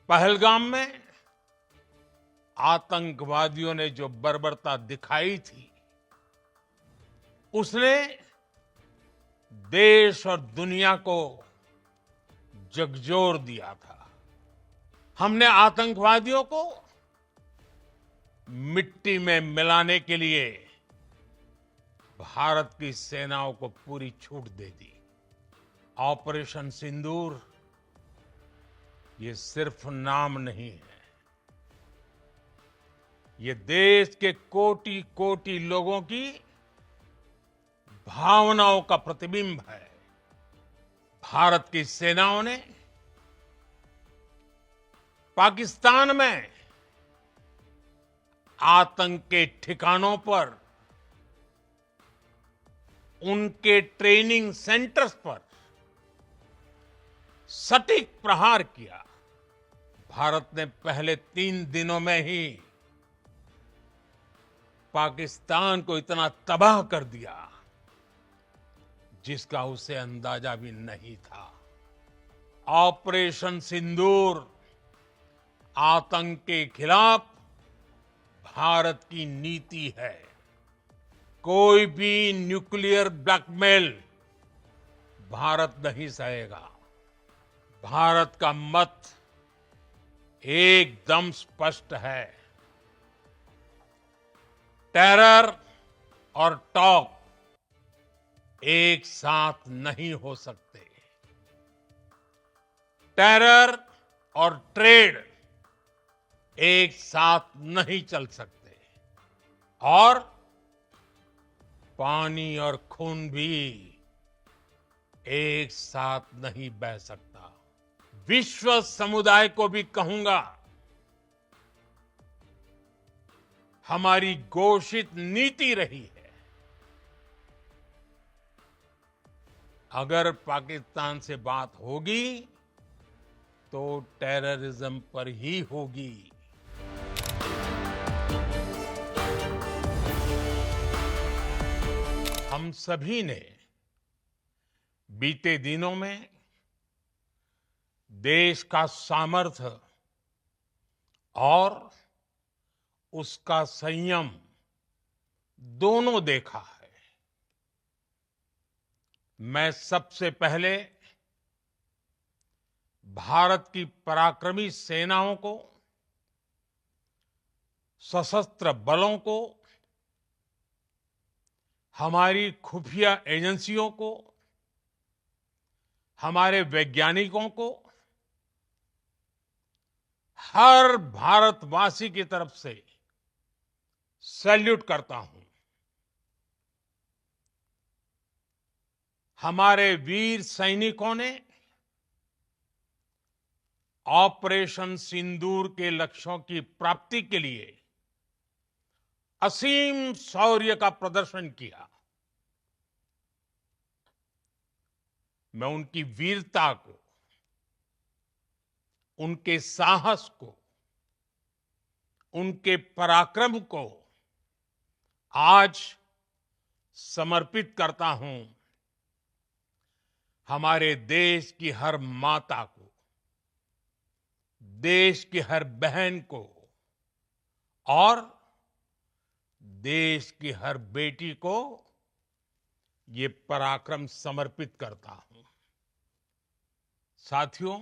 पहलगाम में आतंकवादियों ने जो बर्बरता दिखाई थी, उसने देश और दुनिया को झकझोर दिया था। हमने आतंकवादियों को मिट्टी में मिलाने के लिए भारत की सेनाओं को पूरी छूट दे दी। ऑपरेशन सिंदूर ये सिर्फ नाम नहीं है, ये देश के कोटि कोटि लोगों की भावनाओं का प्रतिबिंब है। भारत की सेनाओं ने पाकिस्तान में आतंक के ठिकानों पर, उनके ट्रेनिंग सेंटर्स पर सटीक प्रहार किया। भारत ने पहले 3 दिनों में ही पाकिस्तान को इतना तबाह कर दिया जिसका उसे अंदाजा भी नहीं था। ऑपरेशन सिंदूर आतंक के खिलाफ भारत की नीति है। कोई भी न्यूक्लियर ब्लैकमेल भारत नहीं सहेगा। भारत का मत एकदम स्पष्ट है। टेरर और टॉक एक साथ नहीं हो सकते। टेरर और ट्रेड एक साथ नहीं चल सकते। और पानी और खून भी एक साथ नहीं बह सकता। विश्व समुदाय को भी कहूंगा, हमारी घोषित नीति रही है, अगर पाकिस्तान से बात होगी तो टेररिज्म पर ही होगी। हम सभी ने बीते दिनों में देश का सामर्थ्य और उसका संयम दोनों देखा है। मैं सबसे पहले भारत की पराक्रमी सेनाओं को, सशस्त्र बलों को, हमारी खुफिया एजेंसियों को, हमारे वैज्ञानिकों को, हर भारतवासी की तरफ से सैल्यूट करता हूं। हमारे वीर सैनिकों ने ऑपरेशन सिंदूर के लक्ष्यों की प्राप्ति के लिए असीम शौर्य का प्रदर्शन किया। मैं उनकी वीरता को, उनके साहस को, उनके पराक्रम को आज समर्पित करता हूं हमारे देश की हर माता को, देश की हर बहन को और देश की हर बेटी को ये पराक्रम समर्पित करता हूं। साथियों,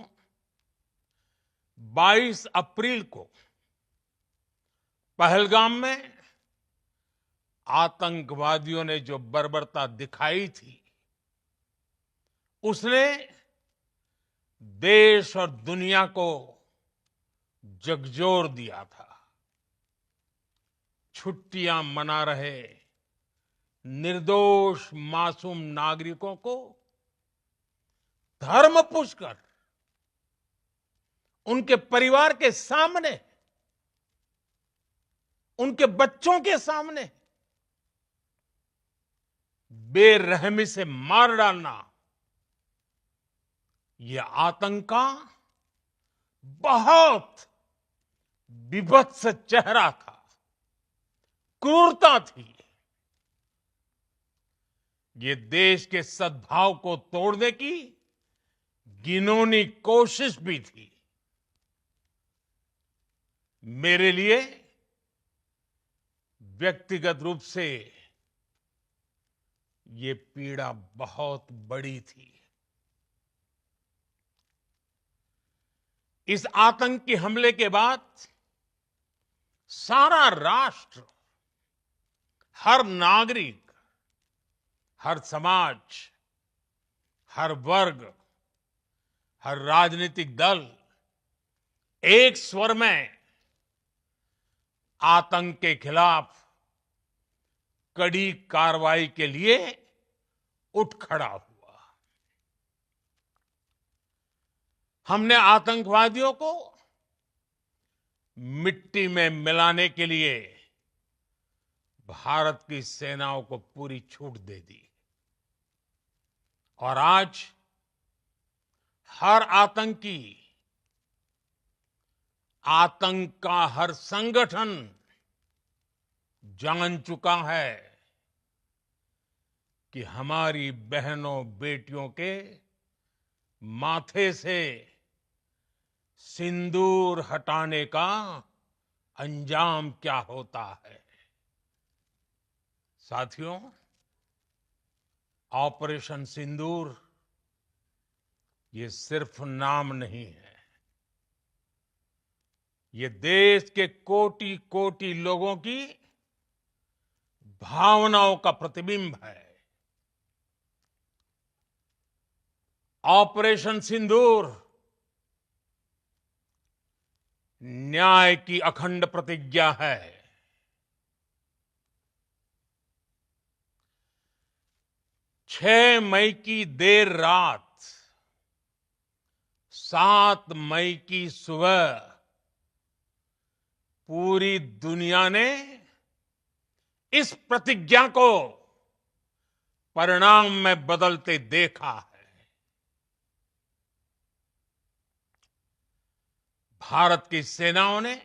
22 अप्रैल को पहलगाम में आतंकवादियों ने जो बर्बरता दिखाई थी, उसने देश और दुनिया को झकझोर दिया था। छुट्टियां मना रहे निर्दोष मासूम नागरिकों को धर्म पूछकर उनके परिवार के सामने, उनके बच्चों के सामने बेरहमी से मार डालना, यह आतंक का बहुत विभत्स चेहरा था, क्रूरता थी। ये देश के सद्भाव को तोड़ने की घिनौनी कोशिश भी थी। मेरे लिए व्यक्तिगत रूप से ये पीड़ा बहुत बड़ी थी। इस आतंकी हमले के बाद सारा राष्ट्र, हर नागरिक, हर समाज, हर वर्ग, हर राजनीतिक दल एक स्वर में आतंक के खिलाफ कड़ी कार्रवाई के लिए उठ खड़ा हुआ। हमने आतंकवादियों को मिट्टी में मिलाने के लिए भारत की सेनाओं को पूरी छूट दे दी और आज हर आतंकी, आतंक का हर संगठन जान चुका है कि हमारी बहनों बेटियों के माथे से सिंदूर हटाने का अंजाम क्या होता है। साथियों, ऑपरेशन सिंदूर ये सिर्फ नाम नहीं है, ये देश के कोटि कोटि लोगों की भावनाओं का प्रतिबिंब है। ऑपरेशन सिंदूर न्याय की अखंड प्रतिज्ञा है। 6 मई की देर रात, 7 मई की सुबह पूरी दुनिया ने इस प्रतिज्ञा को परिणाम में बदलते देखा है। भारत की सेनाओं ने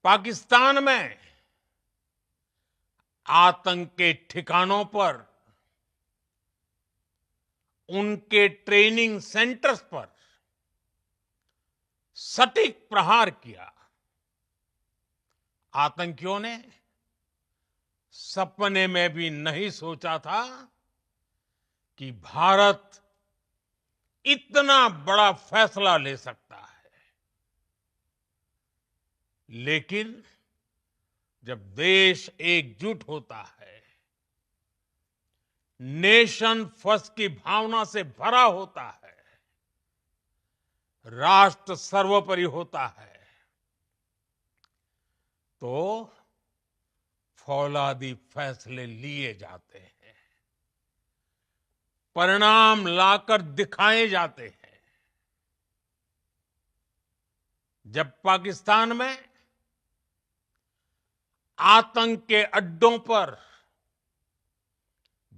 पाकिस्तान में आतंक के ठिकानों पर, उनके ट्रेनिंग सेंटर्स पर सटीक प्रहार किया। आतंकियों ने सपने में भी नहीं सोचा था कि भारत इतना बड़ा फैसला ले सकता है। लेकिन जब देश एकजुट होता है, नेशन फर्स्ट की भावना से भरा होता है, राष्ट्र सर्वोपरि होता है, तो फौलादी फैसले लिए जाते हैं, परिणाम लाकर दिखाए जाते हैं। जब पाकिस्तान में आतंक के अड्डों पर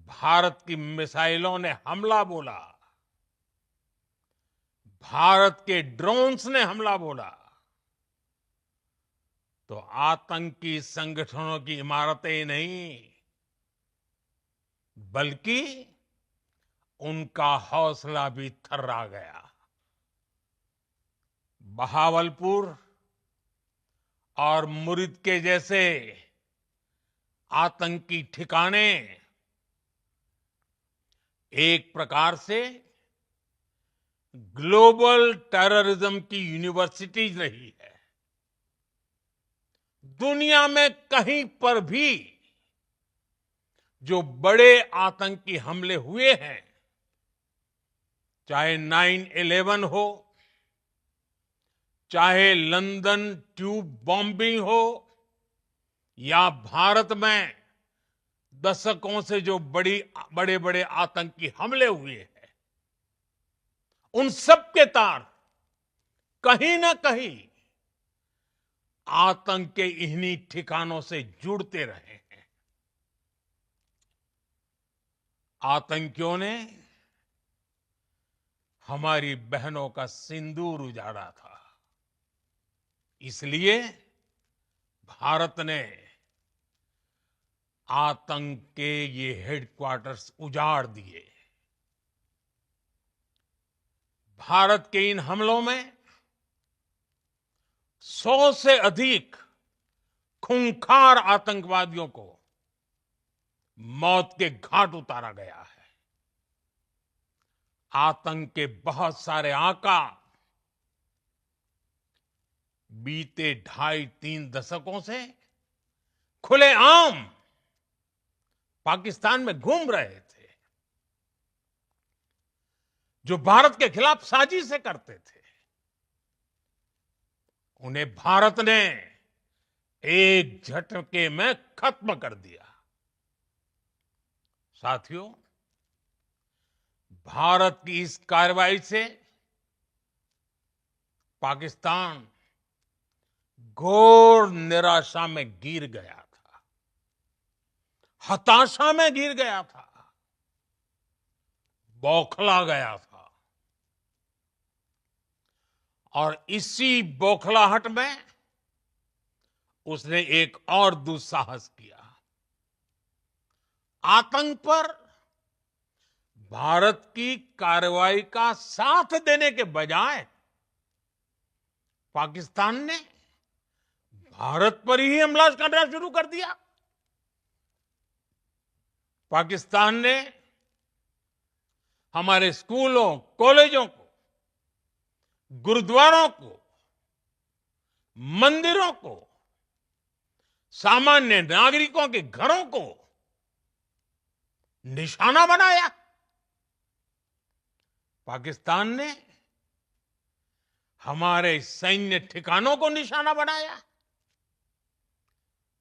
भारत की मिसाइलों ने हमला बोला, भारत के ड्रोन्स ने हमला बोला, तो आतंकी संगठनों की इमारतें नहीं, बल्कि उनका हौसला भी थर्रा गया। बहावलपुर और मुरिद के जैसे आतंकी ठिकाने एक प्रकार से ग्लोबल टेररिज्म की यूनिवर्सिटीज रही है। दुनिया में कहीं पर भी जो बड़े आतंकी हमले हुए हैं, चाहे 9/11 हो, चाहे लंदन ट्यूब बॉम्बिंग हो, या भारत में दशकों से जो बड़े बड़े आतंकी हमले हुए हैं, उन सब के तार कहीं ना कहीं आतंक के इन्हीं ठिकानों से जुड़ते रहे हैं। आतंकियों ने हमारी बहनों का सिंदूर उजाड़ा था, इसलिए भारत ने आतंक के ये हेडक्वार्टर्स उजाड़ दिए। भारत के इन हमलों में 100 से अधिक खूंखार आतंकवादियों को मौत के घाट उतारा गया है। आतंक के बहुत सारे आका बीते 2.5-3 दशकों से खुलेआम पाकिस्तान में घूम रहे थे, जो भारत के खिलाफ साजिशें करते थे। उन्हें भारत ने एक झटके में खत्म कर दिया। साथियों, भारत की इस कार्रवाई से पाकिस्तान घोर निराशा में गिर गया था, हताशा में गिर गया था, बौखला गया था। और इसी बौखलाहट में उसने एक और दुस्साहस किया। आतंक पर भारत की कार्रवाई का साथ देने के बजाय पाकिस्तान ने भारत पर ही हमला करना शुरू कर दिया। पाकिस्तान ने हमारे स्कूलों, कॉलेजों को, गुरुद्वारों को, मंदिरों को, सामान्य नागरिकों के घरों को निशाना बनाया। पाकिस्तान ने हमारे सैन्य ठिकानों को निशाना बनाया।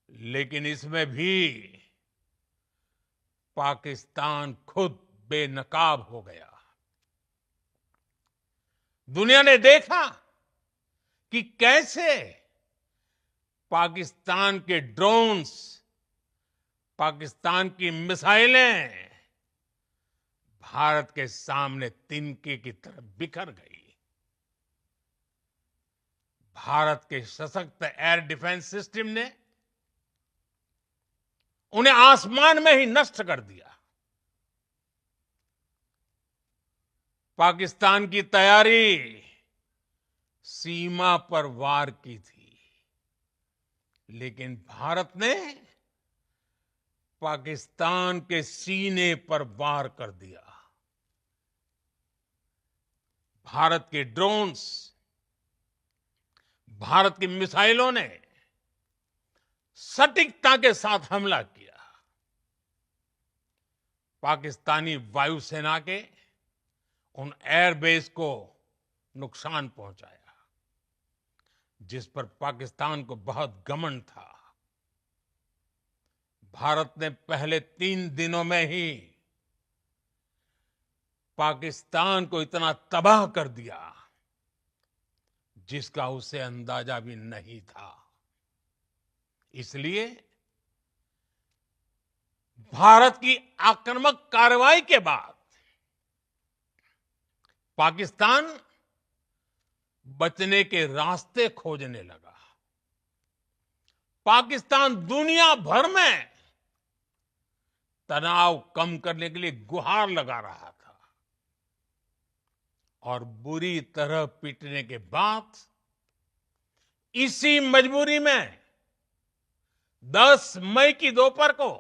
लेकिन इसमें भी पाकिस्तान खुद बेनकाब हो गया। दुनिया ने देखा कि कैसे पाकिस्तान के ड्रोन्स, पाकिस्तान की मिसाइलें भारत के सामने तिनके की तरह बिखर गई। भारत के सशक्त एयर डिफेंस सिस्टम ने उन्हें आसमान में ही नष्ट कर दिया। पाकिस्तान की तैयारी सीमा पर वार की थी, लेकिन भारत ने पाकिस्तान के सीने पर वार कर दिया। भारत के ड्रोन्स, भारत की मिसाइलों ने सटीकता के साथ हमला किया। पाकिस्तानी वायुसेना के उन एयरबेस को नुकसान पहुंचाया, जिस पर पाकिस्तान को बहुत घमंड था। भारत ने पहले 3 दिनों में ही पाकिस्तान को इतना तबाह कर दिया जिसका उसे अंदाजा भी नहीं था। इसलिए भारत की आक्रामक कार्रवाई के बाद पाकिस्तान बचने के रास्ते खोजने लगा। पाकिस्तान दुनिया भर में तनाव कम करने के लिए गुहार लगा रहा था। और बुरी तरह पीटने के बाद इसी मजबूरी में 10 मई की दोपहर को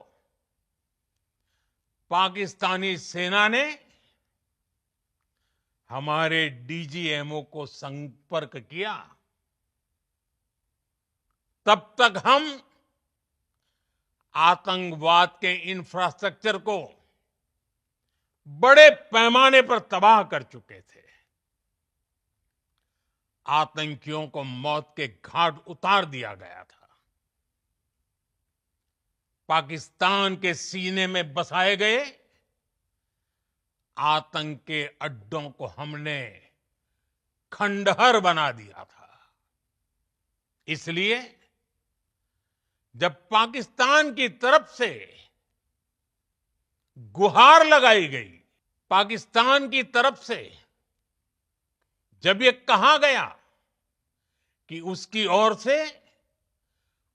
पाकिस्तानी सेना ने हमारे डीजीएमओ को संपर्क किया। तब तक हम आतंकवाद के इंफ्रास्ट्रक्चर को बड़े पैमाने पर तबाह कर चुके थे। आतंकियों को मौत के घाट उतार दिया गया था। पाकिस्तान के सीने में बसाए गए आतंक के अड्डों को हमने खंडहर बना दिया था। इसलिए जब पाकिस्तान की तरफ से गुहार लगाई गई, पाकिस्तान की तरफ से जब ये कहा गया कि उसकी ओर से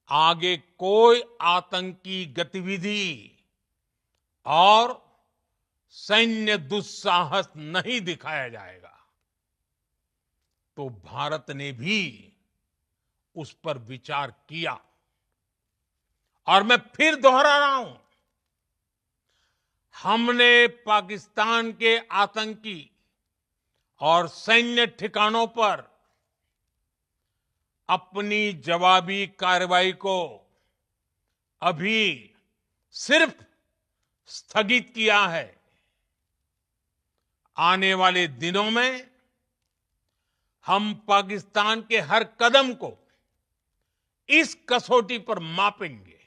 आगे कोई आतंकी गतिविधि और सैन्य दुस्साहस नहीं दिखाया जाएगा, तो भारत ने भी उस पर विचार किया। और मैं फिर दोहरा रहा हूं, हमने पाकिस्तान के आतंकी और सैन्य ठिकानों पर अपनी जवाबी कार्रवाई को अभी सिर्फ स्थगित किया है। आने वाले दिनों में हम पाकिस्तान के हर कदम को इस कसौटी पर मापेंगे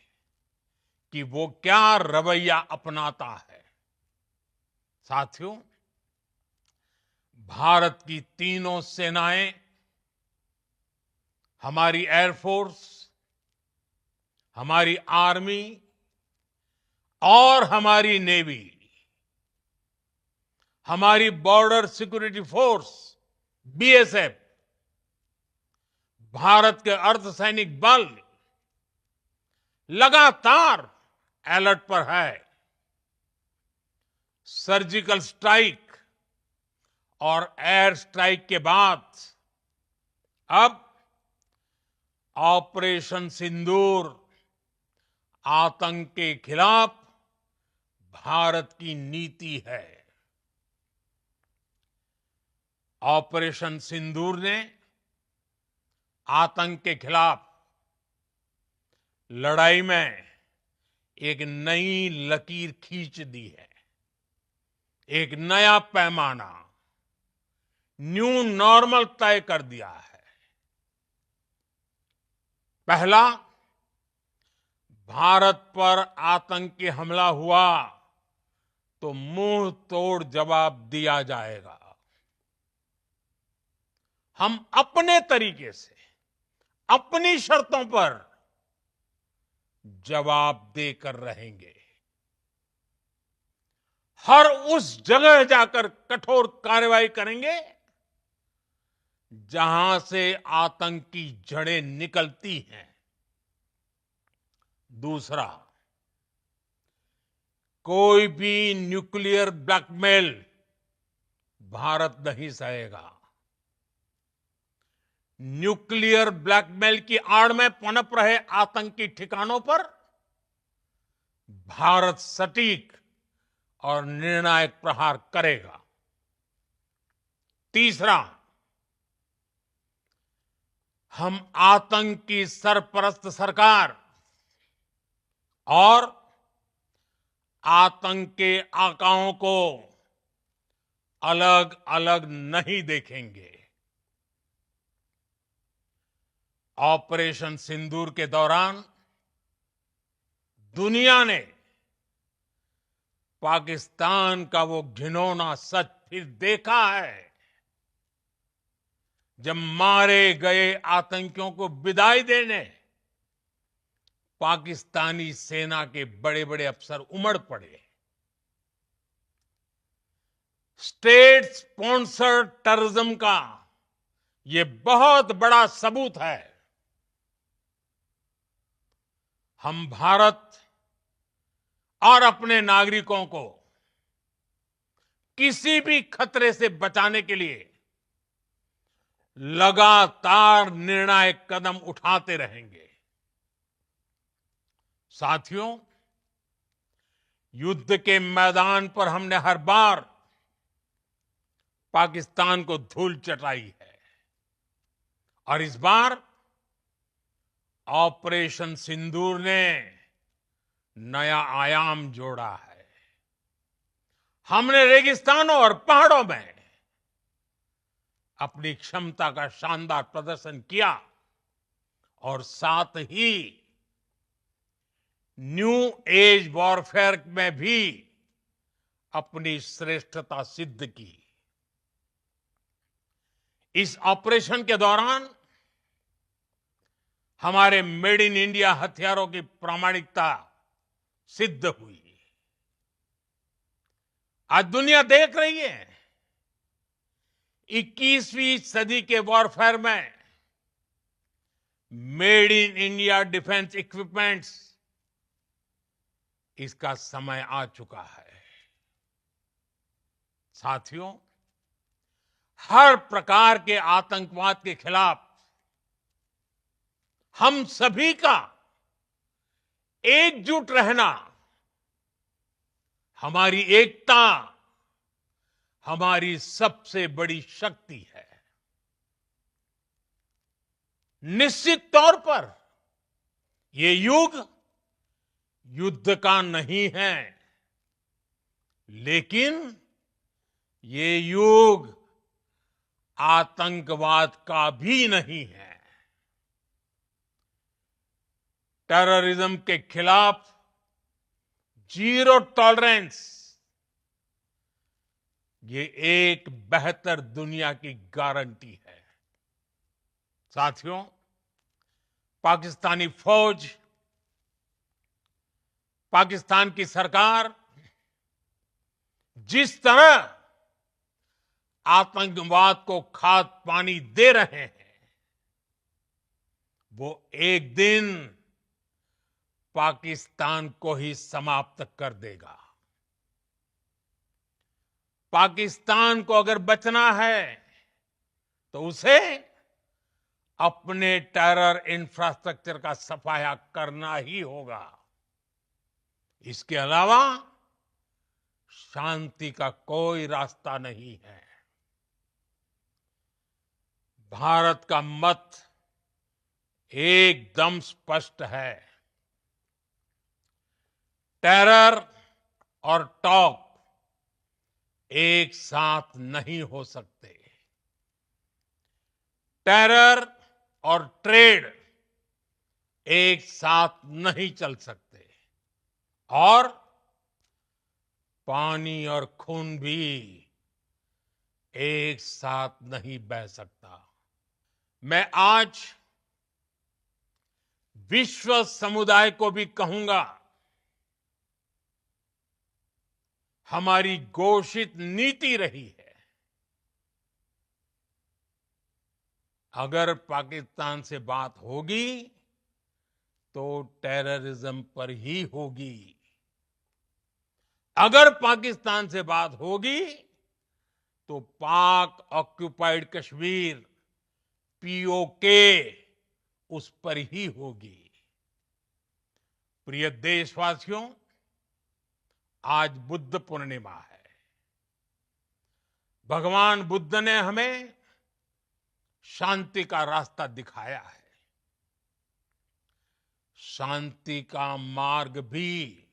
कि वो क्या रवैया अपनाता है। साथियों, भारत की तीनों सेनाएं, हमारी एयरफोर्स, हमारी आर्मी और हमारी नेवी, हमारी border security force BSF, Bharat के अर्धसैनिक बल लगातार अलर्ट पर है। सर्जिकल स्ट्राइक और एयर स्ट्राइक के बाद अब ऑपरेशन सिंदूर आतंक के खिलाफ भारत की नीति है। ऑपरेशन सिंदूर ने आतंक के खिलाफ लड़ाई में एक नई लकीर खींच दी है, एक नया पैमाना, न्यू नॉर्मल तय कर दिया है। पहला, भारत पर आतंकी हमला हुआ तो मुंह तोड़ जवाब दिया जाएगा। हम अपने तरीके से, अपनी शर्तों पर जवाब देकर रहेंगे। हर उस जगह जाकर कठोर कार्रवाई करेंगे जहां से आतंक की जड़ें निकलती हैं। दूसरा, कोई भी न्यूक्लियर ब्लैकमेल भारत नहीं सहेगा। न्यूक्लियर ब्लैकमेल की आड़ में पनप रहे आतंकी ठिकानों पर भारत सटीक और निर्णायक प्रहार करेगा। तीसरा, हम आतंक की सरपरस्त सरकार और आतंक के आकाओं को अलग अलग नहीं देखेंगे। ऑपरेशन सिंदूर के दौरान दुनिया ने पाकिस्तान का वो घिनौना सच फिर देखा है, जब मारे गए आतंकियों को विदाई देने पाकिस्तानी सेना के बड़े बड़े अफसर उमड़ पड़े। स्टेट स्पॉन्सर्ड टेररिज्म का ये बहुत बड़ा सबूत है। हम भारत और अपने नागरिकों को किसी भी खतरे से बचाने के लिए लगातार निर्णायक कदम उठाते रहेंगे। साथियों, युद्ध के मैदान पर हमने हर बार पाकिस्तान को धूल चटाई है और इस बार ऑपरेशन सिंदूर ने नया आयाम जोड़ा है। हमने रेगिस्तानों और पहाड़ों में अपनी क्षमता का शानदार प्रदर्शन किया और साथ ही न्यू एज वॉरफेयर में भी अपनी श्रेष्ठता सिद्ध की। इस ऑपरेशन के दौरान हमारे मेड इन इंडिया हथियारों की प्रामाणिकता सिद्ध हुई। आज दुनिया देख रही है 21वीं सदी के वॉरफेयर में made in India defence equipments, इसका समय आ चुका है। साथियों, हर प्रकार के आतंकवाद के खिलाफ हम सभी का एकजुट रहना हमारी एकता, हमारी सबसे बड़ी शक्ति है। निश्चित तौर पर ये युग युद्ध का नहीं है, लेकिन ये युग आतंकवाद का भी नहीं है। टेररिज्म के खिलाफ जीरो टॉलरेंस, ये एक बेहतर दुनिया की गारंटी है। साथियों, पाकिस्तानी फौज, पाकिस्तान की सरकार जिस तरह आतंकवाद को खाद पानी दे रहे हैं, वो एक दिन पाकिस्तान को ही समाप्त कर देगा। पाकिस्तान को अगर बचना है तो उसे अपने टेरर इंफ्रास्ट्रक्चर का सफाया करना ही होगा। इसके अलावा शांति का कोई रास्ता नहीं है। भारत का मत एकदम स्पष्ट है। टेरर और टॉक एक साथ नहीं हो सकते। टेरर और ट्रेड एक साथ नहीं चल सकते, और पानी और खून भी एक साथ नहीं बह सकता। मैं आज विश्व समुदाय को भी कहूंगा, हमारी घोषित नीति रही है, अगर पाकिस्तान से बात होगी तो टेररिज्म पर ही होगी। अगर पाकिस्तान से बात होगी तो पाक ऑक्युपाइड कश्मीर, पीओके, उस पर ही होगी। प्रिय देशवासियों, आज बुद्ध पूर्णिमा है। भगवान बुद्ध ने हमें शांति का रास्ता दिखाया है। शांति का मार्ग भी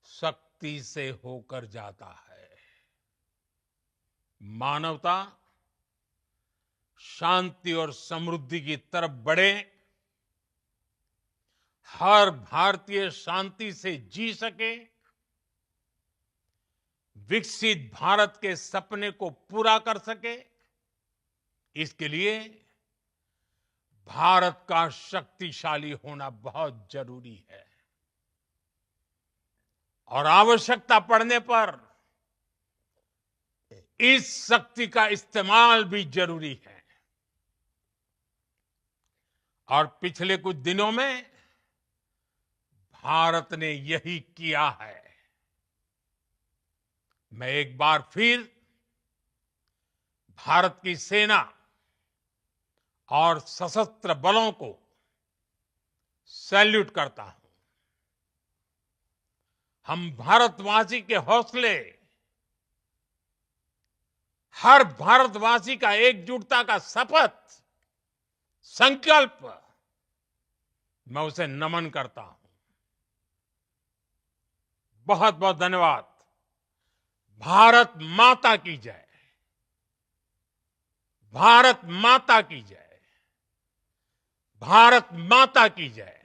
शक्ति से होकर जाता है। मानवता शांति और समृद्धि की तरफ बढ़े, हर भारतीय शांति से जी सके, विकसित भारत के सपने को पूरा कर सके, इसके लिए भारत का शक्तिशाली होना बहुत जरूरी है। और आवश्यकता पड़ने पर इस शक्ति का इस्तेमाल भी जरूरी है। और पिछले कुछ दिनों में भारत ने यही किया है। मैं एक बार फिर भारत की सेना और सशस्त्र बलों को सैल्यूट करता हूं। हम भारतवासी के हौसले, हर भारतवासी का एकजुटता का शपथ, संकल्प, मैं उसे नमन करता हूं। बहुत बहुत धन्यवाद। भारत माता की जय। भारत माता की जय। भारत माता की जय।